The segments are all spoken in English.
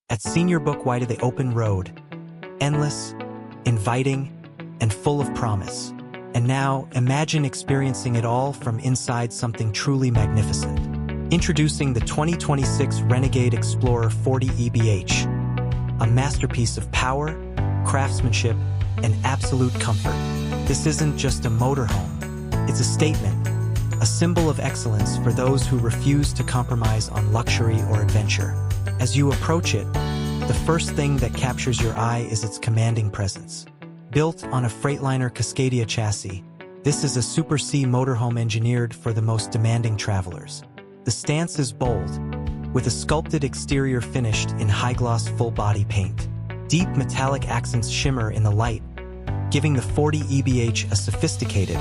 At Senior Book, why do they open road? Endless, inviting, and full of promise. And now, imagine experiencing it all from inside something truly magnificent. Introducing the 2026 Renegade Explorer 40 EBH, a masterpiece of power, craftsmanship, and absolute comfort. This isn't just a motorhome. It's a statement, a symbol of excellence for those who refuse to compromise on luxury or adventure. As you approach it, the first thing that captures your eye is its commanding presence. Built on a Freightliner Cascadia chassis, this is a Super C motorhome engineered for the most demanding travelers. The stance is bold, with a sculpted exterior finished in high-gloss full-body paint. Deep metallic accents shimmer in the light, giving the 40 EBH a sophisticated,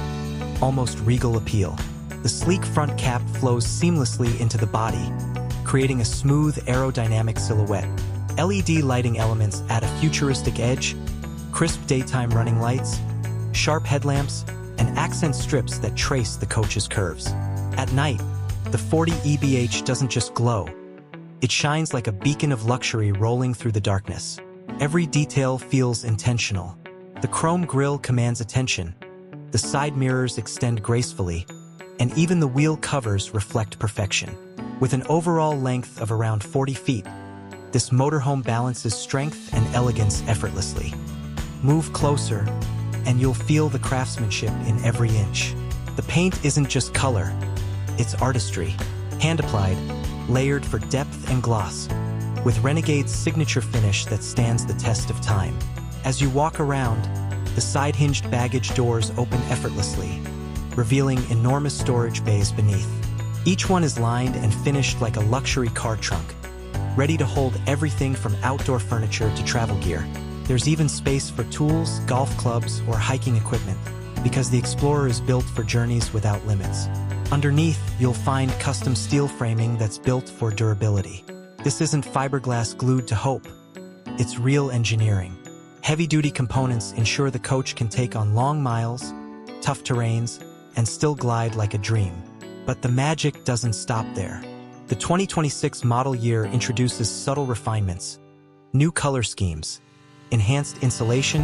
almost regal appeal. The sleek front cap flows seamlessly into the body, creating a smooth aerodynamic silhouette. LED lighting elements add a futuristic edge, crisp daytime running lights, sharp headlamps, and accent strips that trace the coach's curves. At night, the 40 EBH doesn't just glow, it shines like a beacon of luxury rolling through the darkness. Every detail feels intentional. The chrome grille commands attention, the side mirrors extend gracefully, and even the wheel covers reflect perfection. With an overall length of around 40 feet, this motorhome balances strength and elegance effortlessly. Move closer, and you'll feel the craftsmanship in every inch. The paint isn't just color, it's artistry, hand-applied, layered for depth and gloss, with Renegade's signature finish that stands the test of time. As you walk around, the side-hinged baggage doors open effortlessly, revealing enormous storage bays beneath. Each one is lined and finished like a luxury car trunk, ready to hold everything from outdoor furniture to travel gear. There's even space for tools, golf clubs, or hiking equipment, because the Explorer is built for journeys without limits. Underneath, you'll find custom steel framing that's built for durability. This isn't fiberglass glued to hope, it's real engineering. Heavy-duty components ensure the coach can take on long miles, tough terrains, and still glide like a dream. But the magic doesn't stop there. The 2026 model year introduces subtle refinements, new color schemes, enhanced insulation,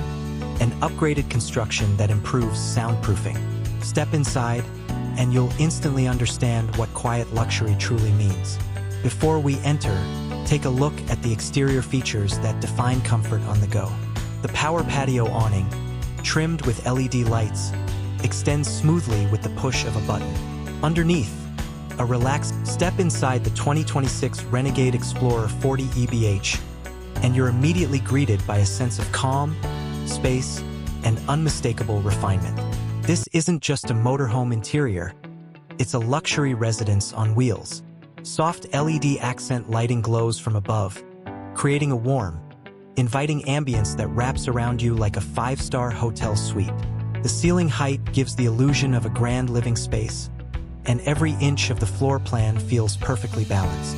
and upgraded construction that improves soundproofing. Step inside, and you'll instantly understand what quiet luxury truly means. Before we enter, take a look at the exterior features that define comfort on the go. The power patio awning, trimmed with LED lights, extends smoothly with the push of a button. Underneath, a relaxed step inside the 2026 Renegade Explorer 40 EBH, and you're immediately greeted by a sense of calm, space, and unmistakable refinement. This isn't just a motorhome interior, it's a luxury residence on wheels. Soft LED accent lighting glows from above, creating a warm, inviting ambience that wraps around you like a five-star hotel suite. The ceiling height gives the illusion of a grand living space, and every inch of the floor plan feels perfectly balanced.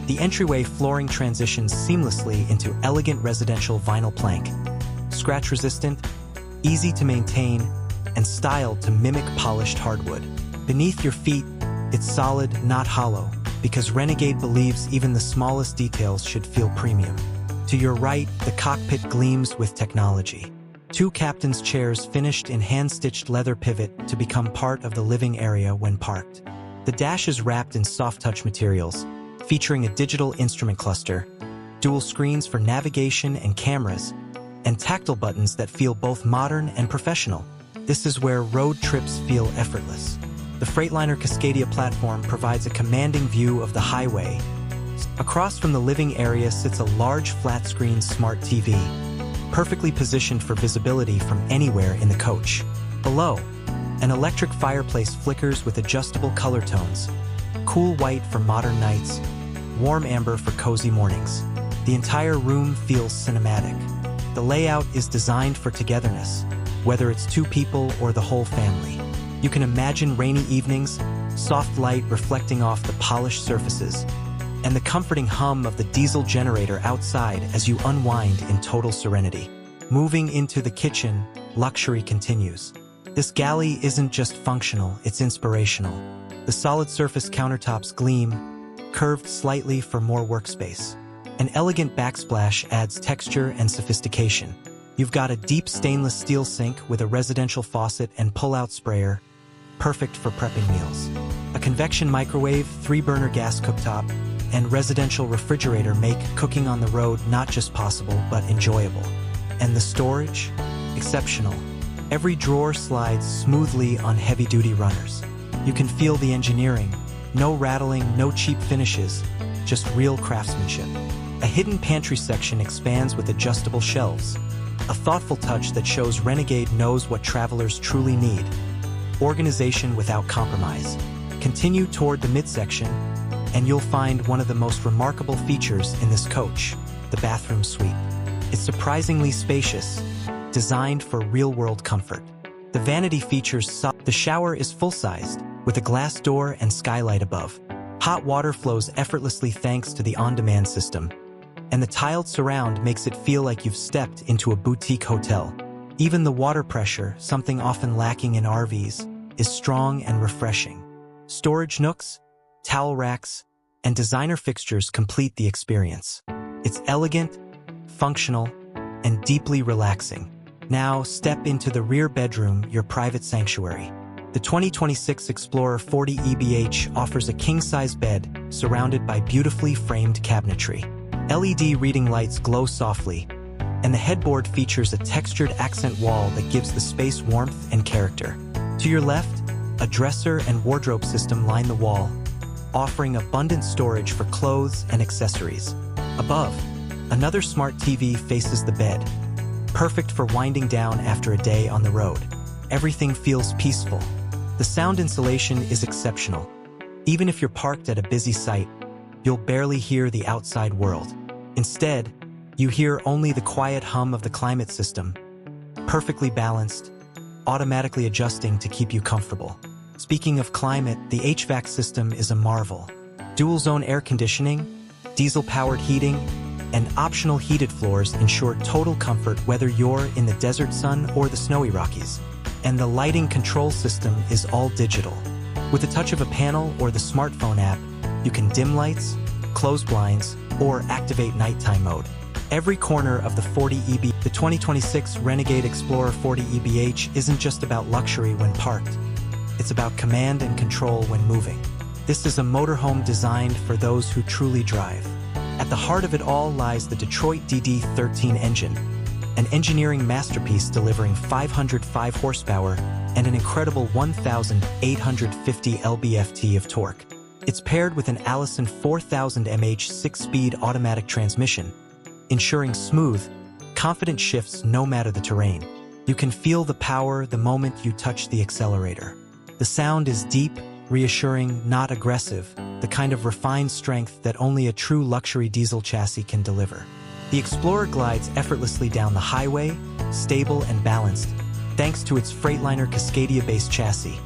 The entryway flooring transitions seamlessly into elegant residential vinyl plank, scratch-resistant, easy to maintain, and styled to mimic polished hardwood. Beneath your feet, it's solid, not hollow, because Renegade believes even the smallest details should feel premium. To your right, the cockpit gleams with technology. Two captain's chairs finished in hand-stitched leather pivot to become part of the living area when parked. The dash is wrapped in soft-touch materials, featuring a digital instrument cluster, dual screens for navigation and cameras, and tactile buttons that feel both modern and professional. This is where road trips feel effortless. The Freightliner Cascadia platform provides a commanding view of the highway. Across from the living area sits a large flat-screen smart TV, perfectly positioned for visibility from anywhere in the coach. Below, an electric fireplace flickers with adjustable color tones, cool white for modern nights, warm amber for cozy mornings. The entire room feels cinematic. The layout is designed for togetherness, whether it's two people or the whole family. You can imagine rainy evenings, soft light reflecting off the polished surfaces, and the comforting hum of the diesel generator outside as you unwind in total serenity. Moving into the kitchen, luxury continues. This galley isn't just functional, it's inspirational. The solid surface countertops gleam, curved slightly for more workspace. An elegant backsplash adds texture and sophistication. You've got a deep stainless steel sink with a residential faucet and pull-out sprayer, perfect for prepping meals. A convection microwave, 3-burner gas cooktop, and residential refrigerator make cooking on the road not just possible, but enjoyable. And the storage? Exceptional. Every drawer slides smoothly on heavy-duty runners. You can feel the engineering. No rattling, no cheap finishes, just real craftsmanship. A hidden pantry section expands with adjustable shelves. A thoughtful touch that shows Renegade knows what travelers truly need. Organization without compromise. Continue toward the midsection, and you'll find one of the most remarkable features in this coach, the bathroom suite. It's surprisingly spacious, designed for real-world comfort. The vanity features the shower is full-sized, with a glass door and skylight above. Hot water flows effortlessly thanks to the on-demand system, and the tiled surround makes it feel like you've stepped into a boutique hotel. Even the water pressure, something often lacking in RVs, is strong and refreshing. Storage nooks, towel racks, and designer fixtures complete the experience. It's elegant, functional, and deeply relaxing. Now step into the rear bedroom, your private sanctuary. The 2026 Explorer 40 EBH offers a king-size bed surrounded by beautifully framed cabinetry. LED reading lights glow softly, and the headboard features a textured accent wall that gives the space warmth and character. To your left, a dresser and wardrobe system line the wall, offering abundant storage for clothes and accessories. Above, another smart TV faces the bed, perfect for winding down after a day on the road. Everything feels peaceful. The sound insulation is exceptional. Even if you're parked at a busy site, you'll barely hear the outside world. Instead, you hear only the quiet hum of the climate system, perfectly balanced, automatically adjusting to keep you comfortable. Speaking of climate, the HVAC system is a marvel. Dual-zone air conditioning, diesel-powered heating, and optional heated floors ensure total comfort whether you're in the desert sun or the snowy Rockies. And the lighting control system is all digital. With a touch of a panel or the smartphone app, you can dim lights, close blinds, or activate nighttime mode. Every corner of the 40 EB, the 2026 Renegade Explorer 40 EBH isn't just about luxury when parked. It's about command and control when moving. This is a motorhome designed for those who truly drive. At the heart of it all lies the Detroit DD13 engine, an engineering masterpiece delivering 505 horsepower and an incredible 1,850 lb-ft of torque. It's paired with an Allison 4000 mH 6-speed automatic transmission, ensuring smooth, confident shifts no matter the terrain. You can feel the power the moment you touch the accelerator. The sound is deep, reassuring, not aggressive, the kind of refined strength that only a true luxury diesel chassis can deliver. The Explorer glides effortlessly down the highway, stable and balanced, thanks to its Freightliner Cascadia-based chassis,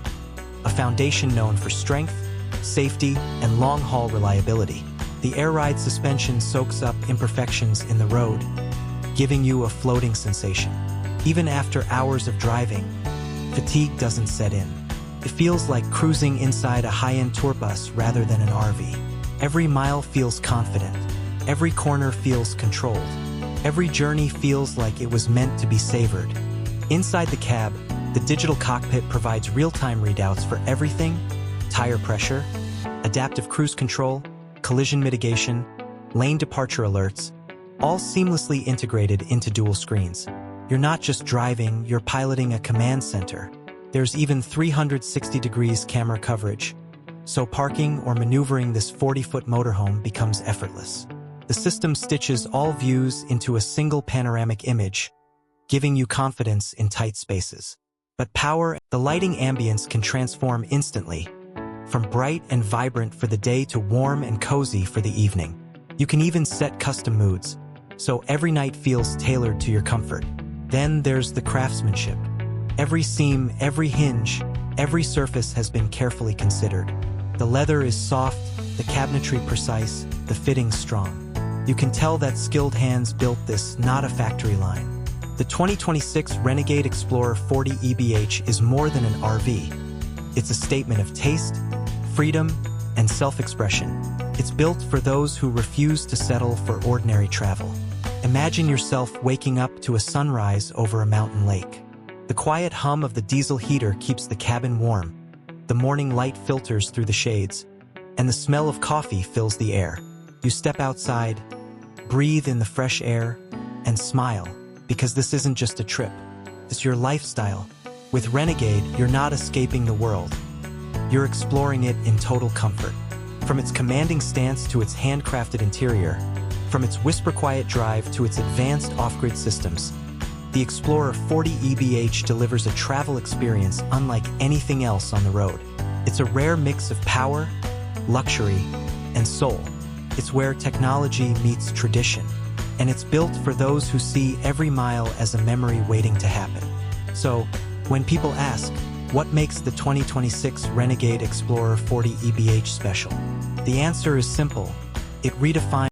a foundation known for strength, safety, and long-haul reliability. The air ride suspension soaks up imperfections in the road, giving you a floating sensation. Even after hours of driving, fatigue doesn't set in. It feels like cruising inside a high-end tour bus rather than an RV. Every mile feels confident. Every corner feels controlled. Every journey feels like it was meant to be savored. Inside the cab, the digital cockpit provides real-time readouts for everything: tire pressure, adaptive cruise control, collision mitigation, lane departure alerts, all seamlessly integrated into dual screens. You're not just driving, you're piloting a command center. There's even 360 degrees camera coverage, so parking or maneuvering this 40-foot motorhome becomes effortless. The system stitches all views into a single panoramic image, giving you confidence in tight spaces. But the lighting ambience can transform instantly, from bright and vibrant for the day to warm and cozy for the evening. You can even set custom moods, so every night feels tailored to your comfort. Then there's the craftsmanship. Every seam, every hinge, every surface has been carefully considered. The leather is soft, the cabinetry precise, the fittings strong. You can tell that skilled hands built this, not a factory line. The 2026 Renegade Explorer 40 EBH is more than an RV. It's a statement of taste, freedom, and self-expression. It's built for those who refuse to settle for ordinary travel. Imagine yourself waking up to a sunrise over a mountain lake. The quiet hum of the diesel heater keeps the cabin warm. The morning light filters through the shades, and the smell of coffee fills the air. You step outside, breathe in the fresh air, and smile, because this isn't just a trip. It's your lifestyle. With Renegade, you're not escaping the world. You're exploring it in total comfort. From its commanding stance to its handcrafted interior, from its whisper-quiet drive to its advanced off-grid systems, the Explorer 40 EBH delivers a travel experience unlike anything else on the road. It's a rare mix of power, luxury, and soul. It's where technology meets tradition, and it's built for those who see every mile as a memory waiting to happen. So, when people ask, what makes the 2026 Renegade Explorer 40 EBH special? The answer is simple. It redefines